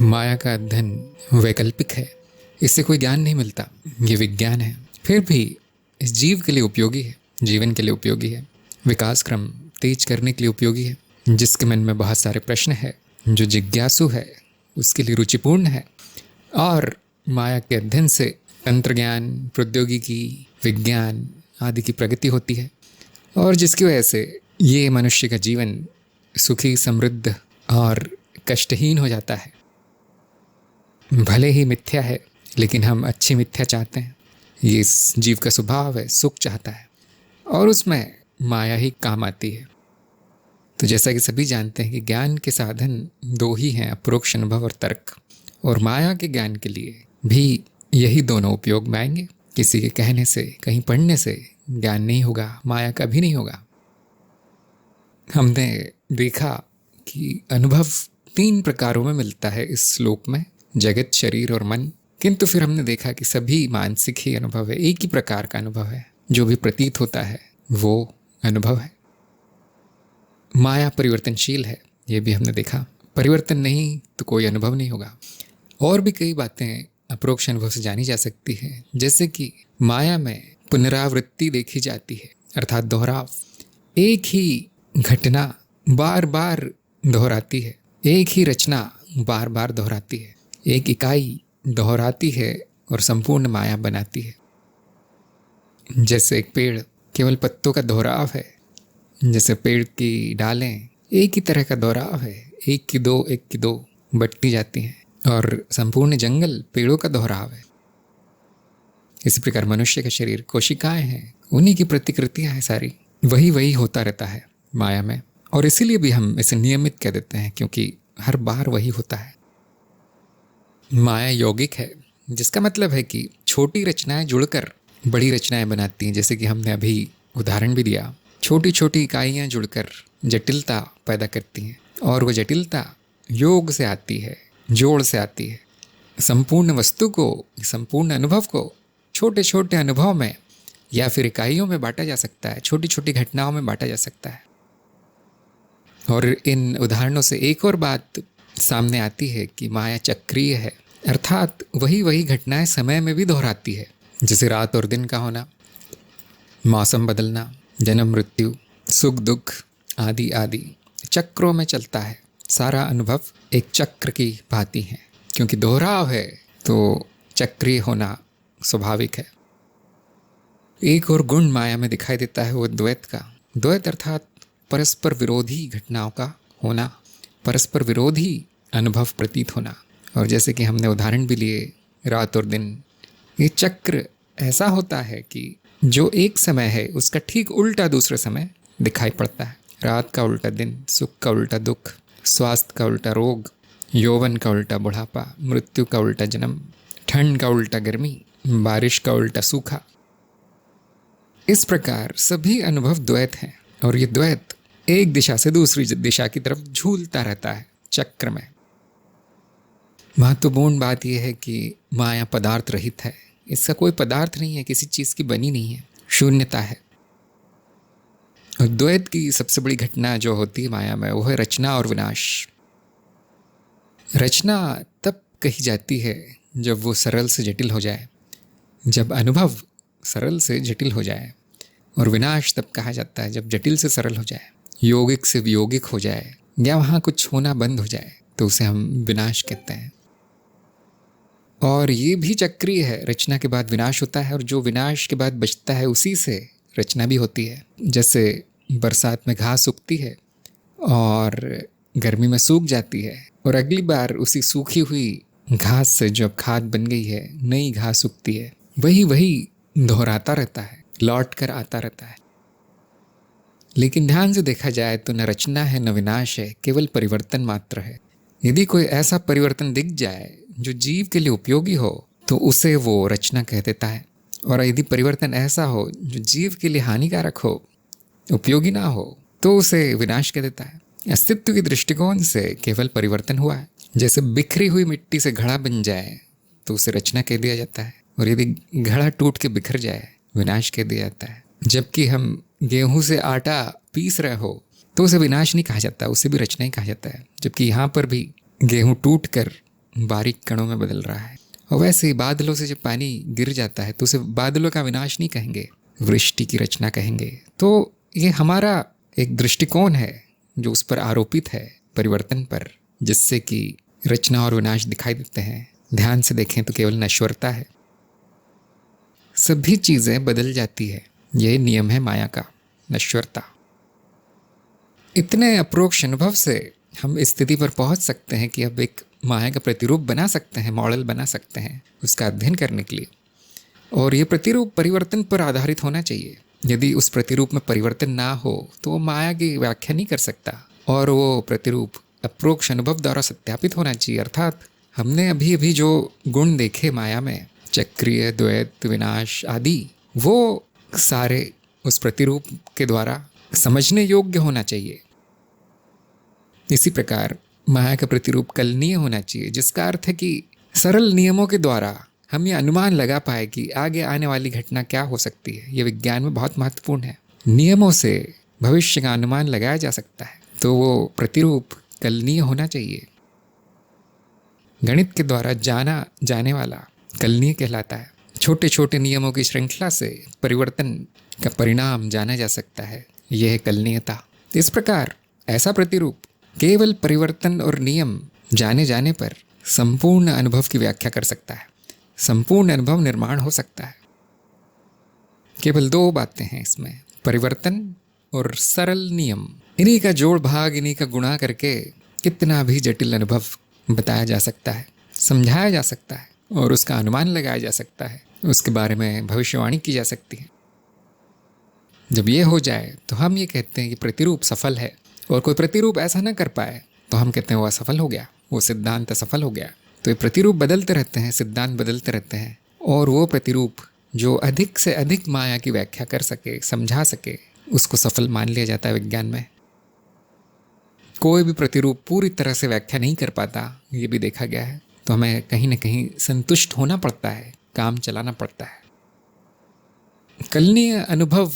माया का अध्ययन वैकल्पिक है, इससे कोई ज्ञान नहीं मिलता, ये विज्ञान है। फिर भी इस जीव के लिए उपयोगी है, जीवन के लिए उपयोगी है, विकास क्रम तेज करने के लिए उपयोगी है। जिसके मन में बहुत सारे प्रश्न है, जो जिज्ञासु है, उसके लिए रुचिपूर्ण है। और माया के अध्ययन से तंत्र ज्ञान, प्रौद्योगिकी, विज्ञान आदि की प्रगति होती है, और जिसकी वजह से ये मनुष्य का जीवन सुखी, समृद्ध और कष्टहीन हो जाता है। भले ही मिथ्या है, लेकिन हम अच्छी मिथ्या चाहते हैं। ये इस जीव का स्वभाव है, सुख चाहता है, और उसमें माया ही काम आती है। तो जैसा कि सभी जानते हैं कि ज्ञान के साधन दो ही हैं, अपरोक्ष अनुभव और तर्क। और माया के ज्ञान के लिए भी यही दोनों उपयोग में आएंगे। किसी के कहने से, कहीं पढ़ने से ज्ञान नहीं होगा, माया का भी नहीं होगा। हमने देखा कि अनुभव 3 प्रकारों में मिलता है इस श्लोक में, जगत, शरीर और मन। किंतु फिर हमने देखा कि सभी मानसिक ही अनुभव है, एक ही प्रकार का अनुभव है। जो भी प्रतीत होता है वो अनुभव है। माया परिवर्तनशील है, ये भी हमने देखा। परिवर्तन नहीं तो कोई अनुभव नहीं होगा। और भी कई बातें अपरोक्ष अनुभव से जानी जा सकती है, जैसे कि माया में पुनरावृत्ति देखी जाती है, अर्थात दोहराव। एक ही घटना बार बार दोहराती है, एक ही रचना बार बार दोहराती है, एक इकाई दोहराती है और संपूर्ण माया बनाती है। जैसे एक पेड़ केवल पत्तों का दोहराव है, जैसे पेड़ की डालें एक ही तरह का दोहराव है, एक की दो बढ़ती जाती हैं, और संपूर्ण जंगल पेड़ों का दोहराव है। इसी प्रकार मनुष्य का शरीर कोशिकाएं हैं, उन्हीं की प्रतिकृतियां हैं सारी, वही होता रहता है माया में। और इसीलिए भी हम इसे नियमित कह देते हैं, क्योंकि हर बार वही होता है। माया यौगिक है, जिसका मतलब है कि छोटी रचनाएं जुड़कर बड़ी रचनाएं बनाती हैं। जैसे कि हमने अभी उदाहरण भी दिया, छोटी छोटी इकाइयां जुड़कर जटिलता पैदा करती हैं, और वो जटिलता योग से आती है, जोड़ से आती है। संपूर्ण वस्तु को, संपूर्ण अनुभव को छोटे छोटे अनुभव में या फिर इकाइयों में बांटा जा सकता है, छोटी छोटी घटनाओं में बांटा जा सकता है। और इन उदाहरणों से एक और बात सामने आती है कि माया चक्रीय है, अर्थात वही घटनाएं समय में भी दोहराती है। जैसे रात और दिन का होना, मौसम बदलना, जन्म मृत्यु, सुख दुख आदि आदि चक्रों में चलता है। सारा अनुभव एक चक्र की भांति है, क्योंकि दोहराव है तो चक्रीय होना स्वाभाविक है। एक और गुण माया में दिखाई देता है वो द्वैत का। द्वैत अर्थात परस्पर विरोधी घटनाओं का होना, परस्पर विरोधी अनुभव प्रतीत होना। और जैसे कि हमने उदाहरण भी लिए, रात और दिन, ये चक्र ऐसा होता है कि जो एक समय है उसका ठीक उल्टा दूसरे समय दिखाई पड़ता है। रात का उल्टा दिन, सुख का उल्टा दुख, स्वास्थ्य का उल्टा रोग, यौवन का उल्टा बुढ़ापा, मृत्यु का उल्टा जन्म, ठंड का उल्टा गर्मी, बारिश का उल्टा सूखा। इस प्रकार सभी अनुभव द्वैत हैं, और ये द्वैत एक दिशा से दूसरी दिशा की तरफ झूलता रहता है चक्र में। महत्वपूर्ण बात यह है कि माया पदार्थ रहित है, इसका कोई पदार्थ नहीं है, किसी चीज की बनी नहीं है, शून्यता है। और द्वैत की सबसे बड़ी घटना जो होती है माया में, वो है रचना और विनाश। रचना तब कही जाती है जब वो सरल से जटिल हो जाए, जब अनुभव सरल से जटिल हो जाए। और विनाश तब कहा जाता है जब जटिल से सरल हो जाए, यौगिक से वियोगिक हो जाए, या वहाँ कुछ होना बंद हो जाए, तो उसे हम विनाश कहते हैं। और ये भी चक्रीय है, रचना के बाद विनाश होता है, और जो विनाश के बाद बचता है उसी से रचना भी होती है। जैसे बरसात में घास उगती है और गर्मी में सूख जाती है, और अगली बार उसी सूखी हुई घास से जो खाद बन गई है नई घास उगती है। वही दोहराता रहता है, लौट कर आता रहता है। लेकिन ध्यान से देखा जाए तो न रचना है न विनाश है, केवल परिवर्तन मात्र है। यदि कोई ऐसा परिवर्तन दिख जाए जो जीव के लिए उपयोगी हो तो उसे वो रचना कह देता है, और यदि परिवर्तन ऐसा हो जो जीव के लिए हानिकारक हो, उपयोगी ना हो, तो उसे विनाश कह देता है। अस्तित्व के दृष्टिकोण से केवल परिवर्तन हुआ है। जैसे बिखरी हुई मिट्टी से घड़ा बन जाए तो उसे रचना कह दिया जाता है, और यदि घड़ा टूट के बिखर जाए विनाश कह दिया जाता है। जबकि हम गेहूं से आटा पीस रहे हो तो उसे विनाश नहीं कहा जाता, उसे भी रचना ही कहा जाता है। जबकि यहाँ पर भी गेहूं टूट कर बारीक कणों में बदल रहा है। और वैसे ही बादलों से जब पानी गिर जाता है तो उसे बादलों का विनाश नहीं कहेंगे, वृष्टि की रचना कहेंगे। तो ये हमारा एक दृष्टिकोण है जो उस पर आरोपित है, परिवर्तन पर, जिससे कि रचना और विनाश दिखाई देते हैं। ध्यान से देखें तो केवल नश्वरता है, सभी चीज़ें बदल जाती है। यही नियम है माया का, नश्वरता। इतने अप्रोक्ष अनुभव से हम इस स्थिति पर पहुंच सकते हैं कि अब एक माया का प्रतिरूप बना सकते हैं, मॉडल बना सकते हैं उसका अध्ययन करने के लिए। और ये प्रतिरूप परिवर्तन पर आधारित होना चाहिए। यदि उस प्रतिरूप में परिवर्तन ना हो तो वो माया की व्याख्या नहीं कर सकता, और वो प्रतिरूप अप्रोक्ष अनुभव द्वारा सत्यापित होना चाहिए। अर्थात हमने अभी अभी जो गुण देखे माया में, चक्रीय, द्वैत, विनाश आदि, वो सारे उस प्रतिरूप के द्वारा समझने योग्य होना चाहिए। इसी प्रकार माया का प्रतिरूप कलनीय होना चाहिए, जिसका अर्थ है कि सरल नियमों के द्वारा हम ये अनुमान लगा पाए कि आगे आने वाली घटना क्या हो सकती है। ये विज्ञान में बहुत महत्वपूर्ण है। नियमों से भविष्य का अनुमान लगाया जा सकता है, तो वो प्रतिरूप कलनीय होना चाहिए। गणित के द्वारा जाना जाने वाला कलनीय कहलाता है। छोटे छोटे नियमों की श्रृंखला से परिवर्तन का परिणाम जाना जा सकता है, यह है कलनीयता। इस प्रकार ऐसा प्रतिरूप केवल परिवर्तन और नियम जाने जाने पर संपूर्ण अनुभव की व्याख्या कर सकता है, संपूर्ण अनुभव निर्माण हो सकता है। केवल दो बातें हैं इसमें, परिवर्तन और सरल नियम। इन्हीं का जोड़ भाग, इन्हीं का गुणा करके कितना भी जटिल अनुभव बताया जा सकता है, समझाया जा सकता है, और उसका अनुमान लगाया जा सकता है, उसके बारे में भविष्यवाणी की जा सकती है। जब ये हो जाए तो हम ये कहते हैं कि प्रतिरूप सफल है। और कोई प्रतिरूप ऐसा ना कर पाए तो हम कहते हैं वो असफल हो गया, वो सिद्धांत असफल हो गया। तो ये प्रतिरूप बदलते रहते हैं, सिद्धांत बदलते रहते हैं, और वो प्रतिरूप जो अधिक से अधिक माया की व्याख्या कर सके, समझा सके, उसको सफल मान लिया जाता है विज्ञान में। कोई भी प्रतिरूप पूरी तरह से व्याख्या नहीं कर पाता, ये भी देखा गया है। तो हमें कहीं ना कहीं संतुष्ट होना पड़ता है, काम चलाना पड़ता है। कलनीय अनुभव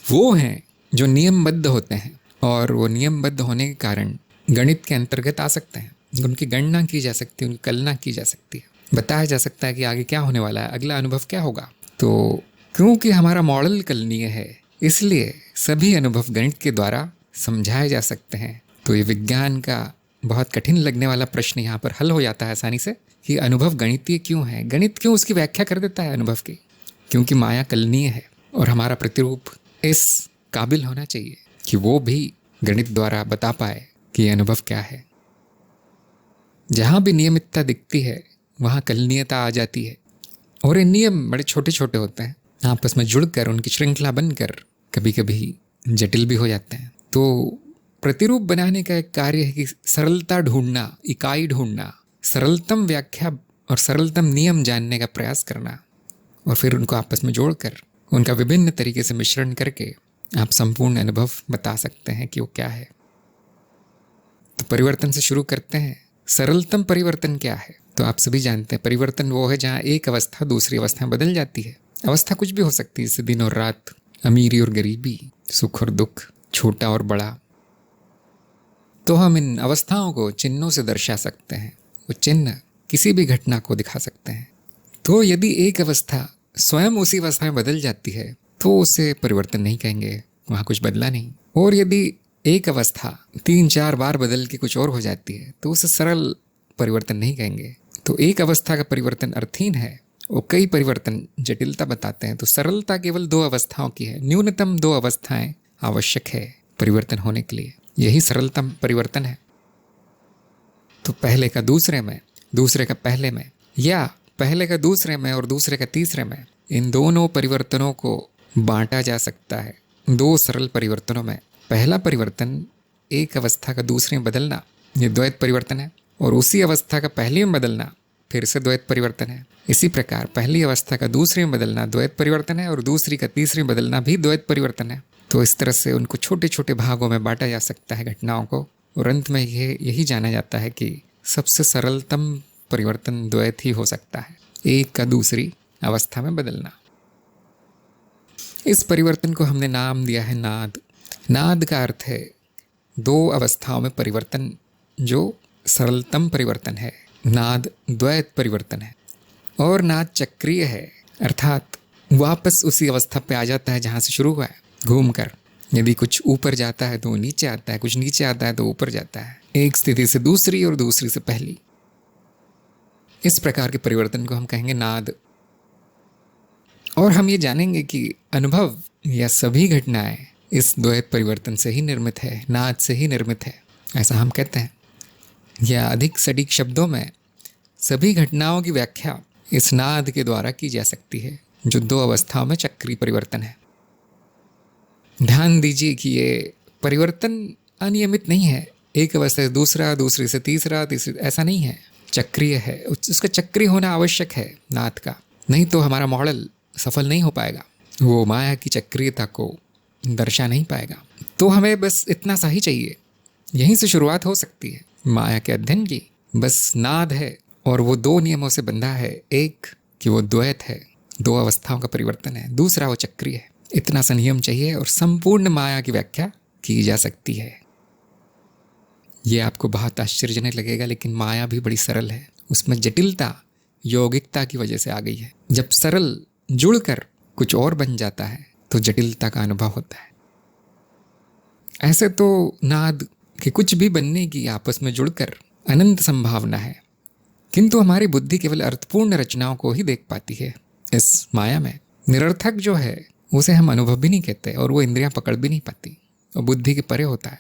वो हैं जो नियमबद्ध होते हैं, और वो नियमबद्ध होने के कारण गणित के अंतर्गत आ सकते हैं। उनकी गणना की जा सकती है, उनकी कल्पना की जा सकती है, बताया जा सकता है कि आगे क्या होने वाला है, अगला अनुभव क्या होगा। तो क्योंकि हमारा मॉडल कलनीय है, इसलिए सभी अनुभव गणित के द्वारा समझाए जा सकते हैं। तो ये विज्ञान का बहुत कठिन लगने वाला प्रश्न यहाँ पर हल हो जाता है आसानी से कि अनुभव गणितीय क्यों है, गणित क्यों उसकी व्याख्या कर देता है अनुभव की। क्योंकि माया कलनीय है, और हमारा प्रतिरूप इस काबिल होना चाहिए कि वो भी गणित द्वारा बता पाए कि ये अनुभव क्या है। जहाँ भी नियमितता दिखती है वहाँ कलनीयता आ जाती है, और ये नियम बड़े छोटे छोटे होते हैं, आपस में जुड़कर उनकी श्रृंखला बनकर कभी कभी जटिल भी हो जाते हैं। तो प्रतिरूप बनाने का एक कार्य है कि सरलता ढूंढना, इकाई ढूंढना, सरलतम व्याख्या और सरलतम नियम जानने का प्रयास करना, और फिर उनको आपस में जोड़कर उनका विभिन्न तरीके से मिश्रण करके आप संपूर्ण अनुभव बता सकते हैं कि वो क्या है। तो परिवर्तन से शुरू करते हैं। सरलतम परिवर्तन क्या है? तो आप सभी जानते हैं परिवर्तन वो है जहाँ एक अवस्था दूसरी अवस्था में बदल जाती है। अवस्था कुछ भी हो सकती है, जैसे दिन और रात, अमीरी और गरीबी, सुख और दुख, छोटा और बड़ा। तो हम इन अवस्थाओं को चिन्हों से दर्शा सकते हैं, वो चिन्ह किसी भी घटना को दिखा सकते हैं। तो यदि एक अवस्था स्वयं उसी अवस्था में बदल जाती है तो उसे परिवर्तन नहीं कहेंगे, वहाँ कुछ बदला नहीं। और यदि एक अवस्था 3-4 बार बदल के कुछ और हो जाती है तो उसे सरल परिवर्तन नहीं कहेंगे। तो एक अवस्था का परिवर्तन अर्थहीन है, वो कई परिवर्तन जटिलता बताते हैं। तो सरलता केवल 2 अवस्थाओं की है, न्यूनतम 2 अवस्थाएं आवश्यक है परिवर्तन होने के लिए, यही सरलतम परिवर्तन है। तो पहले का दूसरे में, दूसरे का पहले में, या पहले का दूसरे में और दूसरे का तीसरे में, इन दोनों परिवर्तनों को बांटा जा सकता है 2 सरल परिवर्तनों में। पहला परिवर्तन एक अवस्था का दूसरे में बदलना, ये द्वैत परिवर्तन है, और उसी अवस्था का पहली में बदलना फिर से द्वैत परिवर्तन है। इसी प्रकार पहली अवस्था का दूसरे में बदलना द्वैत परिवर्तन है, और दूसरी का तीसरी में बदलना भी द्वैत परिवर्तन है। तो इस तरह से उनको छोटे छोटे भागों में बांटा जा सकता है घटनाओं को, और अंत में यही जाना जाता है कि सबसे सरलतम परिवर्तन द्वैत ही हो सकता है, एक का दूसरी अवस्था में बदलना। इस परिवर्तन को हमने नाम दिया है नाद। नाद का अर्थ है 2 अवस्थाओं में परिवर्तन, जो सरलतम परिवर्तन है। नाद द्वैत परिवर्तन है और नाद चक्रीय है, अर्थात वापस उसी अवस्था पे आ जाता है जहाँ से शुरू हुआ है, घूम कर। यदि कुछ ऊपर जाता है तो नीचे आता है, कुछ नीचे आता है तो ऊपर जाता है, एक स्थिति से दूसरी और दूसरी से पहली। इस प्रकार के परिवर्तन को हम कहेंगे नाद। और हम ये जानेंगे कि अनुभव या सभी घटनाएं इस द्वैत परिवर्तन से ही निर्मित है, नाद से ही निर्मित है, ऐसा हम कहते हैं। या अधिक सटीक शब्दों में सभी घटनाओं की व्याख्या इस नाद के द्वारा की जा सकती है, जो दो अवस्थाओं में चक्रीय परिवर्तन है। ध्यान दीजिए कि ये परिवर्तन अनियमित नहीं है, एक अवस्था से दूसरा, दूसरी से तीसरा, तीसरी, ऐसा नहीं है, चक्रीय है। उसका चक्रीय होना आवश्यक है नाद का, नहीं तो हमारा मॉडल सफल नहीं हो पाएगा, वो माया की चक्रीयता को दर्शा नहीं पाएगा। तो हमें बस इतना सा ही चाहिए, यहीं से शुरुआत हो सकती है माया के अध्ययन की। बस नाद है और वो दो नियमों से बंधा है, एक कि वो द्वैत है, दो अवस्थाओं का परिवर्तन है, दूसरा वो चक्रीय है। इतना सा नियम चाहिए और संपूर्ण माया की व्याख्या की जा सकती है। ये आपको बहुत आश्चर्यजनक लगेगा, लेकिन माया भी बड़ी सरल है, उसमें जटिलता यौगिकता की वजह से आ गई है। जब सरल जुड़कर कुछ और बन जाता है तो जटिलता का अनुभव होता है। ऐसे तो नाद के कुछ भी बनने की आपस में जुड़कर अनंत संभावना है, किंतु हमारी बुद्धि केवल अर्थपूर्ण रचनाओं को ही देख पाती है। इस माया में निरर्थक जो है उसे हम अनुभव भी नहीं कहते और वो इंद्रियां पकड़ भी नहीं पाती और बुद्धि के परे होता है।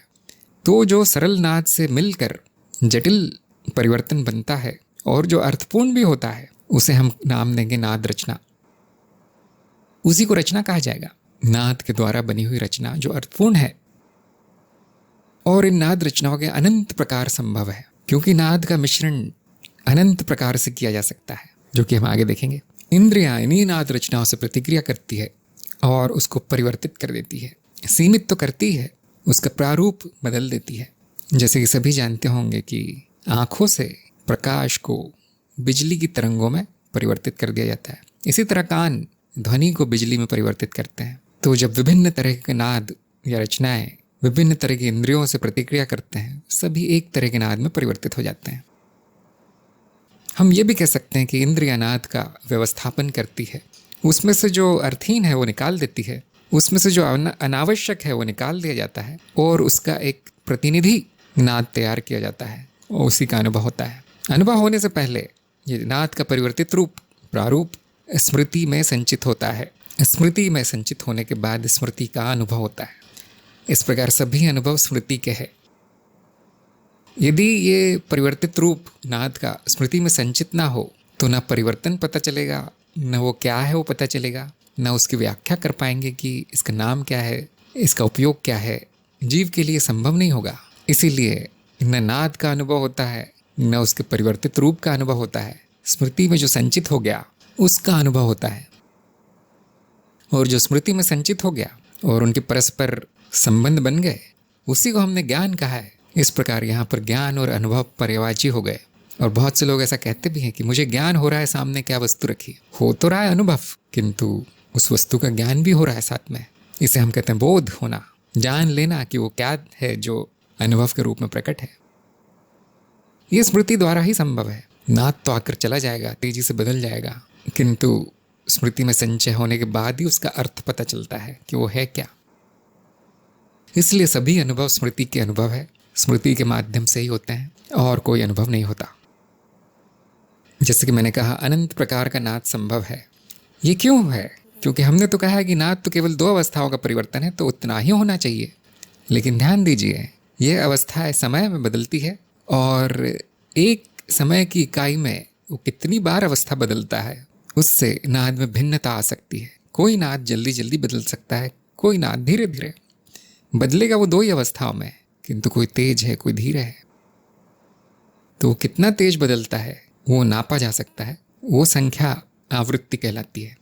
तो जो सरल नाद से मिलकर जटिल परिवर्तन बनता है और जो अर्थपूर्ण भी होता है, उसे हम नाम देंगे नाद रचना। उसी को रचना कहा जाएगा, नाद के द्वारा बनी हुई रचना जो अर्थपूर्ण है। और इन नाद रचनाओं के अनंत प्रकार संभव है, क्योंकि नाद का मिश्रण अनंत प्रकार से किया जा सकता है, जो कि हम आगे देखेंगे। इंद्रियां इन्हीं नाद रचनाओं से प्रतिक्रिया करती है और उसको परिवर्तित कर देती है। सीमित तो करती है, उसका प्रारूप बदल देती है। जैसे कि सभी जानते होंगे कि आँखों से प्रकाश को बिजली की तरंगों में परिवर्तित कर दिया जाता है, इसी तरह कान ध्वनि को बिजली में परिवर्तित करते हैं। तो जब विभिन्न तरह के नाद या रचनाएं विभिन्न तरह की इंद्रियों से प्रतिक्रिया करते हैं, सभी एक तरह के नाद में परिवर्तित हो जाते हैं। हम ये भी कह सकते हैं कि इंद्रिया नाद का व्यवस्थापन करती है, उसमें से जो अर्थहीन है वो निकाल देती है, उसमें से जो अनावश्यक है वो निकाल दिया जाता है और उसका एक प्रतिनिधि नाद तैयार किया जाता है और उसी का अनुभव होता है। अनुभव होने से पहले ये नाद का परिवर्तित रूप प्रारूप स्मृति में संचित होता है, स्मृति में संचित होने के बाद स्मृति का अनुभव होता है। इस प्रकार सभी अनुभव स्मृति के हैं। यदि ये परिवर्तित रूप नाद का स्मृति में संचित ना हो तो न परिवर्तन पता चलेगा, न वो क्या है वो पता चलेगा, न उसकी व्याख्या कर पाएंगे कि इसका नाम क्या है, इसका उपयोग क्या है। जीव के लिए संभव नहीं होगा। इसीलिए न नाद का अनुभव होता है, न उसके परिवर्तित रूप का अनुभव होता है। स्मृति में जो संचित हो गया उसका अनुभव होता है, और जो स्मृति में संचित हो गया और उनके परस्पर संबंध बन गए, उसी को हमने ज्ञान कहा है। इस प्रकार यहाँ पर ज्ञान और अनुभव पर्यायवाची हो गए। और बहुत से लोग ऐसा कहते भी हैं कि मुझे ज्ञान हो रहा है, सामने क्या वस्तु रखी है। हो तो रहा है अनुभव, किंतु उस वस्तु का ज्ञान भी हो रहा है साथ में। इसे हम कहते हैं बोध होना, जान लेना कि वो क्या है जो अनुभव के रूप में प्रकट है। ये स्मृति द्वारा ही संभव है। नाद तो आकर चला जाएगा, तेजी से बदल जाएगा, किंतु स्मृति में संचय होने के बाद ही उसका अर्थ पता चलता है कि वो है क्या। इसलिए सभी अनुभव स्मृति के अनुभव है, स्मृति के माध्यम से ही होते हैं और कोई अनुभव नहीं होता। जैसे कि मैंने कहा, अनंत प्रकार का नाद संभव है। ये क्यों है? क्योंकि हमने तो कहा है कि नाद तो केवल दो अवस्थाओं का परिवर्तन है, तो उतना ही होना चाहिए। लेकिन ध्यान दीजिए, यह अवस्थाएं समय में बदलती है और एक समय की इकाई में वो कितनी बार अवस्था बदलता है, उससे नाद में भिन्नता आ सकती है। कोई नाद जल्दी जल्दी बदल सकता है, कोई नाद धीरे धीरे बदलेगा। वो दो ही अवस्थाओं में, किंतु कोई तेज है, कोई धीरे है। तो कितना तेज बदलता है वो नापा जा सकता है। वो संख्या आवृत्ति कहलाती है।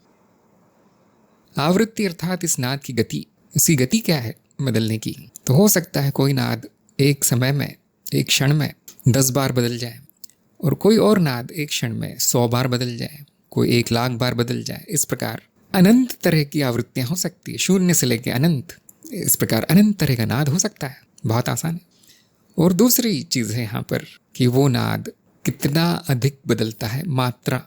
आवृत्ति अर्थात इस नाद की गति। इसकी गति क्या है बदलने की? तो हो सकता है कोई नाद एक समय में, एक क्षण में 10 बार बदल जाए, और कोई और नाद एक क्षण में 100 बार बदल जाए, कोई 1,00,000 बार बदल जाए। इस प्रकार अनंत तरह की आवृत्तियां हो सकती है, शून्य से लेकर अनंत। इस प्रकार अनंत तरह का नाद हो सकता है, बहुत आसान है। और दूसरी चीज़ है यहाँ पर कि वो नाद कितना अधिक बदलता है मात्रा।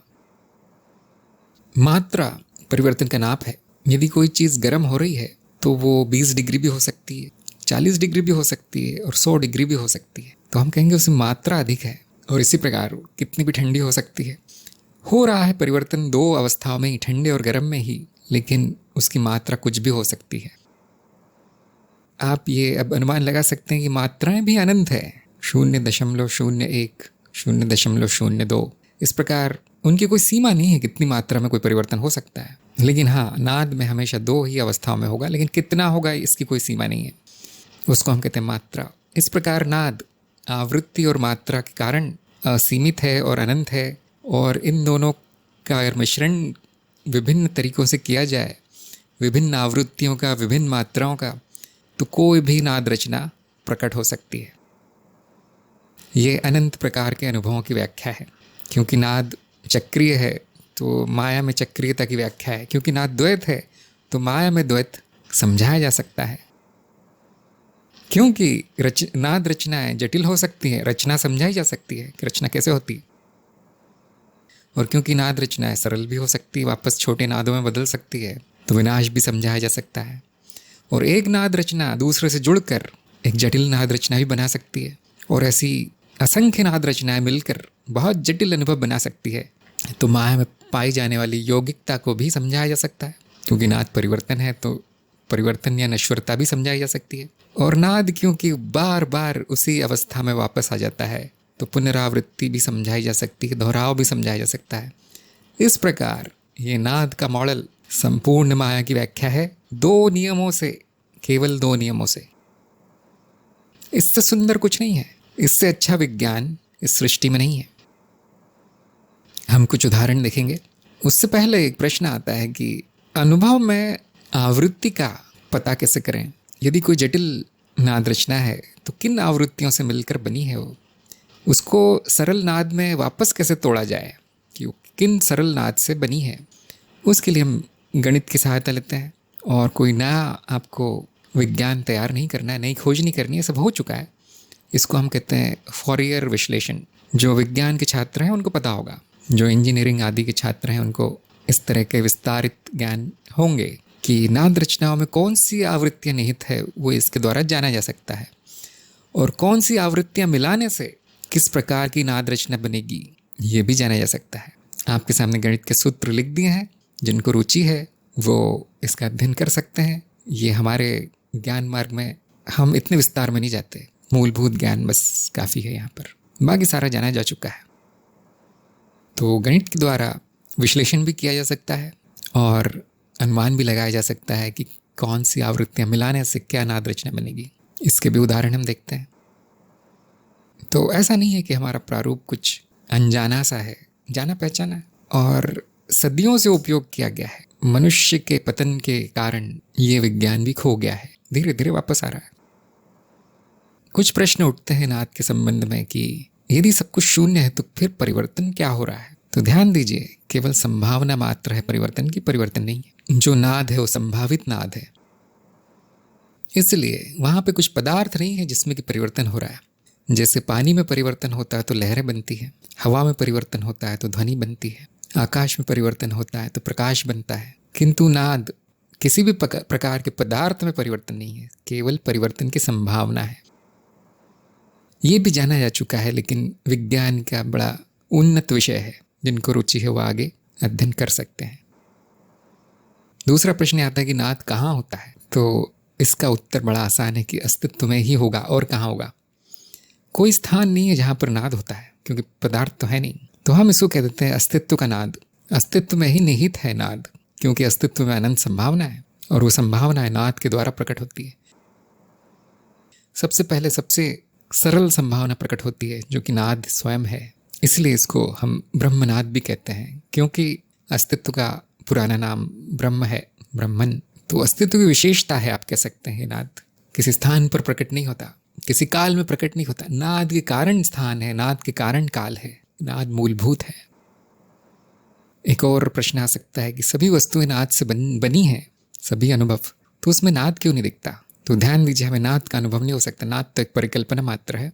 मात्रा परिवर्तन का नाप है। यदि कोई चीज़ गर्म हो रही है तो वो 20 डिग्री भी हो सकती है, 40 डिग्री भी हो सकती है और 100 डिग्री भी हो सकती है, तो हम कहेंगे उसमें मात्रा अधिक है। और इसी प्रकार कितनी भी ठंडी हो सकती है। हो रहा है परिवर्तन दो अवस्थाओं में ही, ठंडे और गर्म में ही, लेकिन उसकी मात्रा कुछ भी हो सकती है। आप ये अब अनुमान लगा सकते हैं कि मात्राएं भी अनंत है, 0.01, 0.02, इस प्रकार उनकी कोई सीमा नहीं है कितनी मात्रा में कोई परिवर्तन हो सकता है। लेकिन हाँ, नाद में हमेशा दो ही अवस्थाओं में होगा, लेकिन कितना होगा इसकी कोई सीमा नहीं है, उसको हम कहते हैं मात्रा। इस प्रकार नाद आवृत्ति और मात्रा के कारण असीमित है और अनंत है, और इन दोनों का अगर मिश्रण विभिन्न तरीक़ों से किया जाए, विभिन्न आवृत्तियों का, विभिन्न मात्राओं का, तो कोई भी नाद रचना प्रकट हो सकती है। ये अनंत प्रकार के अनुभवों की व्याख्या है। क्योंकि नाद चक्रीय है तो माया में चक्रीयता की व्याख्या है। क्योंकि नाद द्वैत है तो माया में द्वैत समझाया जा सकता है। क्योंकि नाद रचनाएं जटिल हो सकती है, रचना समझाई जा सकती है कि रचना कैसे होती है। और क्योंकि नाद रचनाएं सरल भी हो सकती है, वापस छोटे नादों में बदल सकती है, तो विनाश भी समझाया जा सकता है। और एक नाद रचना दूसरे से जुड़कर एक जटिल नाद रचना भी बना सकती है, और ऐसी असंख्य नाद रचनाएं मिलकर बहुत जटिल अनुभव बना सकती है। तो माया में पाई जाने वाली यौगिकता को भी समझाया जा सकता है। क्योंकि नाद परिवर्तन है तो परिवर्तन या नश्वरता भी समझाई जा सकती है। और नाद क्योंकि बार बार उसी अवस्था में वापस आ जाता है तो पुनरावृत्ति भी समझाई जा सकती है, दोहराव भी समझाया जा सकता है। इस प्रकार ये नाद का मॉडल संपूर्ण माया की व्याख्या है, दो नियमों से, केवल दो नियमों से। इससे सुंदर कुछ नहीं है, इससे अच्छा विज्ञान इस सृष्टि में नहीं है। हम कुछ उदाहरण देखेंगे। उससे पहले एक प्रश्न आता है कि अनुभव में आवृत्ति का पता कैसे करें। यदि कोई जटिल नाद रचना है तो किन आवृत्तियों से मिलकर बनी है वो, उसको सरल नाद में वापस कैसे तोड़ा जाए कि वो किन सरल नाद से बनी है। उसके लिए हम गणित की सहायता लेते हैं। और कोई नया आपको विज्ञान तैयार नहीं करना है, नई खोज नहीं करनी है, सब हो चुका है। इसको हम कहते हैं फॉरियर विश्लेषण। जो विज्ञान के छात्र हैं उनको पता होगा, जो इंजीनियरिंग आदि के छात्र हैं उनको इस तरह के विस्तारित ज्ञान होंगे कि नाद रचनाओं में कौन सी आवृत्तियाँ निहित है, वो इसके द्वारा जाना जा सकता है। और कौन सी आवृत्तियाँ मिलाने से किस प्रकार की नाद रचना बनेगी, ये भी जाना जा सकता है। आपके सामने गणित के सूत्र लिख दिए हैं, जिनको रुचि है वो इसका अध्ययन कर सकते हैं। ये हमारे ज्ञान मार्ग में हम इतने विस्तार में नहीं जाते, मूलभूत ज्ञान बस काफ़ी है यहाँ पर, बाकी सारा जाना जा चुका है। तो गणित के द्वारा विश्लेषण भी किया जा सकता है और अनुमान भी लगाया जा सकता है कि कौन सी आवृत्तियाँ मिलाने से क्या नाद रचना बनेगी। इसके भी उदाहरण हम देखते हैं। तो ऐसा नहीं है कि हमारा प्रारूप कुछ अनजाना सा है, जाना पहचाना और सदियों से उपयोग किया गया है। मनुष्य के पतन के कारण ये विज्ञान भी खो गया है, धीरे धीरे वापस आ रहा है। कुछ प्रश्न उठते हैं नाद के संबंध में कि यदि सब कुछ शून्य है तो फिर परिवर्तन क्या हो रहा है। तो ध्यान दीजिए, केवल संभावना मात्र है परिवर्तन की, परिवर्तन नहीं है। जो नाद है वो संभावित नाद है, इसलिए वहाँ पे कुछ पदार्थ नहीं है जिसमें कि परिवर्तन हो रहा है। जैसे पानी में परिवर्तन होता है तो लहरें बनती है, हवा में परिवर्तन होता है तो ध्वनि बनती है, आकाश में परिवर्तन होता है तो प्रकाश बनता है। किंतु नाद किसी भी प्रकार के पदार्थ में परिवर्तन नहीं है, केवल परिवर्तन की संभावना है। ये भी जाना जा चुका है, लेकिन विज्ञान का बड़ा उन्नत विषय है। जिनको रुचि है वो आगे अध्ययन कर सकते हैं। दूसरा प्रश्न आता है कि नाद कहाँ होता है। तो इसका उत्तर बड़ा आसान है कि अस्तित्व में ही होगा, और कहाँ होगा। कोई स्थान नहीं है जहाँ पर नाद होता है, क्योंकि पदार्थ तो है नहीं। तो हम इसको कह देते हैं अस्तित्व का नाद। अस्तित्व में ही निहित है नाद, क्योंकि अस्तित्व में अनंत संभावना है और वो संभावना नाद के द्वारा प्रकट होती है। सबसे पहले सबसे सरल संभावना प्रकट होती है जो कि नाद स्वयं है। इसलिए इसको हम ब्रह्मनाद भी कहते हैं, क्योंकि अस्तित्व का पुराना नाम ब्रह्म है, ब्रह्मन। तो अस्तित्व की विशेषता है, आप कह सकते हैं। नाद किसी स्थान पर प्रकट नहीं होता, किसी काल में प्रकट नहीं होता। नाद के कारण स्थान है, नाद के कारण काल है, नाद मूलभूत है। एक और प्रश्न आ सकता है कि सभी वस्तुएं नाद से बनी हैं, सभी अनुभव, तो उसमें नाद क्यों नहीं दिखता। तो ध्यान दीजिए, हमें नाद का अनुभव नहीं हो सकता। नाद तो एक परिकल्पना मात्र है।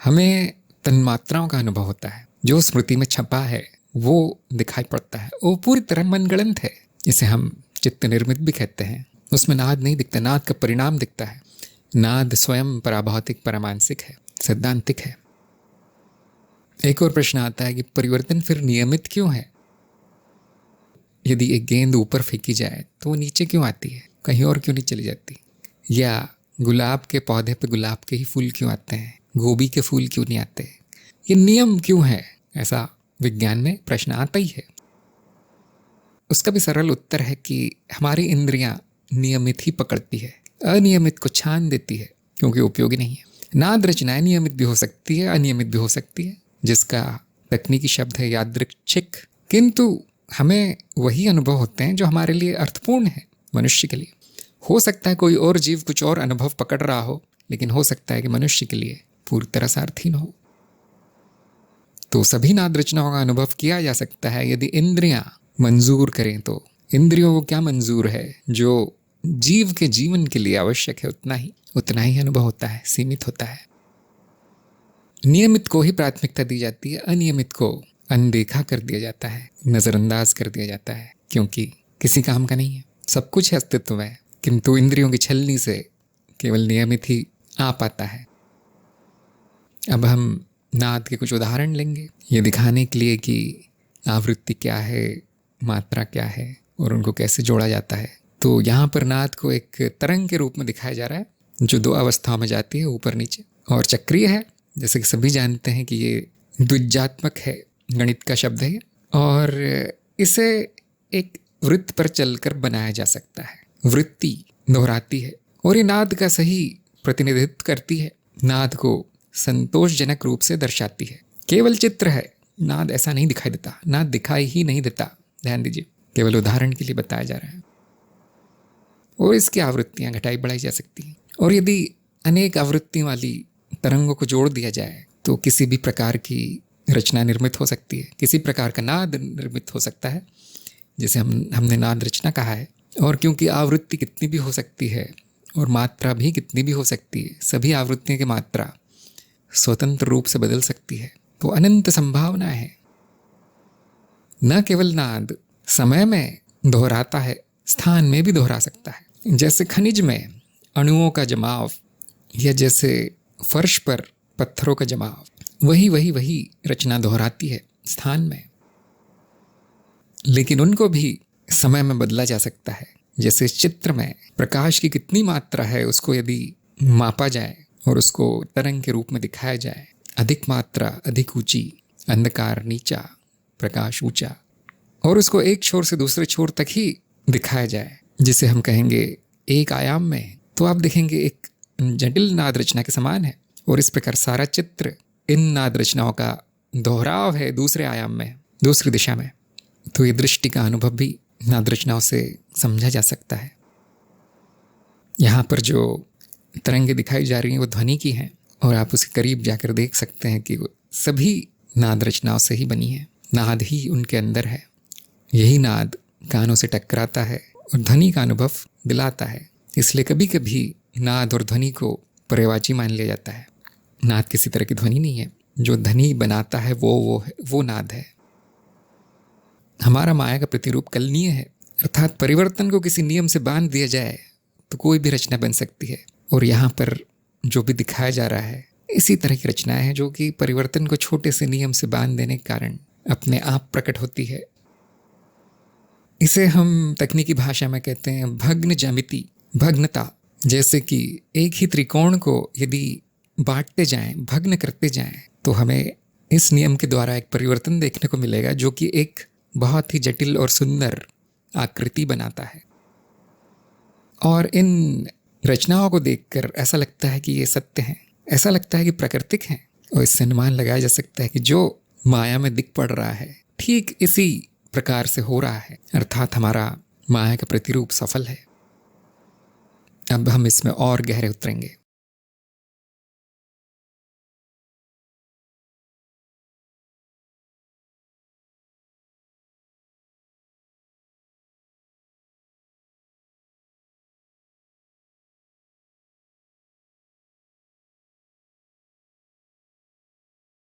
हमें तन्मात्राओं का अनुभव होता है। जो स्मृति में छपा है वो दिखाई पड़ता है, वो पूरी तरह मनगढ़ंत है। इसे हम चित्त निर्मित भी कहते हैं। उसमें नाद नहीं दिखता, नाद का परिणाम दिखता है। नाद स्वयं पराभौतिक परमांसिक है, सैद्धांतिक है। एक और प्रश्न आता है कि परिवर्तन फिर नियमित क्यों है? यदि एक गेंद ऊपर फेंकी जाए तो वो नीचे क्यों आती है, कहीं और क्यों नहीं चली जाती? या गुलाब के पौधे पे गुलाब के ही फूल क्यों आते हैं, गोभी के फूल क्यों नहीं आते? ये नियम क्यों है? ऐसा विज्ञान में प्रश्न आता ही है। उसका भी सरल उत्तर है कि हमारी इंद्रियां नियमित ही पकड़ती है, अनियमित को छान देती है क्योंकि उपयोगी नहीं है। नाद रचनाएं नियमित भी हो सकती है, अनियमित भी हो सकती है, जिसका तकनीकी शब्द है यादृच्छिक। किंतु हमें वही अनुभव होते हैं जो हमारे लिए अर्थपूर्ण है। मनुष्य के लिए हो सकता है कोई और जीव कुछ और अनुभव पकड़ रहा हो, लेकिन हो सकता है कि मनुष्य के लिए पूरी तरह से अर्थहीन हो। तो सभी नाद रचनाओं का अनुभव किया जा सकता है यदि इंद्रियां मंजूर करें। तो इंद्रियों को क्या मंजूर है? जो जीव के जीवन के लिए आवश्यक है उतना ही अनुभव होता है, सीमित होता है। नियमित को ही प्राथमिकता दी जाती है, अनियमित को अनदेखा कर दिया जाता है, नजरअंदाज कर दिया जाता है, क्योंकि किसी काम का नहीं है। सब कुछ है अस्तित्व में, किंतु इंद्रियों की छलनी से केवल नियमित ही आ पाता है। अब हम नाद के कुछ उदाहरण लेंगे ये दिखाने के लिए कि आवृत्ति क्या है, मात्रा क्या है और उनको कैसे जोड़ा जाता है। तो यहाँ पर नाद को एक तरंग के रूप में दिखाया जा रहा है जो दो अवस्थाओं में जाती है, ऊपर नीचे, और चक्रीय है। जैसे कि सभी जानते हैं कि ये द्विजात्मक है, गणित का शब्द है, और इसे एक वृत्त पर चलकर बनाया जा सकता है। वृत्ति दोहराती है और ये नाद का सही प्रतिनिधित्व करती है, नाद को संतोषजनक रूप से दर्शाती है। केवल चित्र है, नाद ऐसा नहीं दिखाई देता, नाद दिखाई ही नहीं देता। ध्यान दीजिए, केवल उदाहरण के लिए बताया जा रहा है। और इसकी आवृत्तियां घटाई बढ़ाई जा सकती हैं, और यदि अनेक आवृत्तियों वाली तरंगों को जोड़ दिया जाए तो किसी भी प्रकार की रचना निर्मित हो सकती है, किसी प्रकार का नाद निर्मित हो सकता है, जिसे हमने नाद रचना कहा है। और क्योंकि आवृत्ति कितनी भी हो सकती है और मात्रा भी कितनी भी हो सकती है, सभी आवृत्तियों की मात्रा स्वतंत्र रूप से बदल सकती है, तो अनंत संभावना है। न केवल नाद समय में दोहराता है, स्थान में भी दोहरा सकता है। जैसे खनिज में अणुओं का जमाव, या जैसे फर्श पर पत्थरों का जमाव, वही रचना दोहराती है स्थान में, लेकिन उनको भी समय में बदला जा सकता है। जैसे चित्र में प्रकाश की कितनी मात्रा है, उसको यदि मापा जाए और उसको तरंग के रूप में दिखाया जाए, अधिक मात्रा अधिक ऊंची, अंधकार नीचा, प्रकाश ऊंचा, और उसको एक छोर से दूसरे छोर तक ही दिखाया जाए, जिसे हम कहेंगे एक आयाम में, तो आप देखेंगे एक जटिल नाद रचना के समान है। और इस प्रकार सारा चित्र इन नाद रचनाओं का दोहराव है दूसरे आयाम में, दूसरी दिशा में। तो ये दृष्टि का अनुभव भी नाद रचनाओं से समझा जा सकता है। यहाँ पर जो तरंगें दिखाई जा रही हैं वो ध्वनि की हैं, और आप उसके करीब जाकर देख सकते हैं कि वो सभी नाद रचनाओं से ही बनी है, नाद ही उनके अंदर है। यही नाद कानों से टकराता है और ध्वनि का अनुभव दिलाता है। इसलिए कभी कभी नाद और ध्वनि को पर्यायवाची मान लिया जाता है। नाद किसी तरह की ध्वनि नहीं है, जो ध्वनि बनाता है वो नाद है। हमारा माया का प्रतिरूप कलनीय है, अर्थात परिवर्तन को किसी नियम से बांध दिया जाए तो कोई भी रचना बन सकती है। और यहाँ पर जो भी दिखाया जा रहा है इसी तरह की रचनाएं हैं, जो कि परिवर्तन को छोटे से नियम से बांध देने के कारण अपने आप प्रकट होती है। इसे हम तकनीकी भाषा में कहते हैं भग्न ज्यामिति, भग्नता। जैसे कि एक ही त्रिकोण को यदि बांटते जाएं, भग्न करते जाएं, तो हमें इस नियम के द्वारा एक परिवर्तन देखने को मिलेगा, जो कि एक बहुत ही जटिल और सुंदर आकृति बनाता है। और इन रचनाओं को देखकर ऐसा लगता है कि ये सत्य हैं, ऐसा लगता है कि प्राकृतिक हैं, और इससे अनुमान लगाया जा सकता है कि जो माया में दिख पड़ रहा है ठीक इसी प्रकार से हो रहा है, अर्थात हमारा माया का प्रतिरूप सफल है। अब हम इसमें और गहरे उतरेंगे।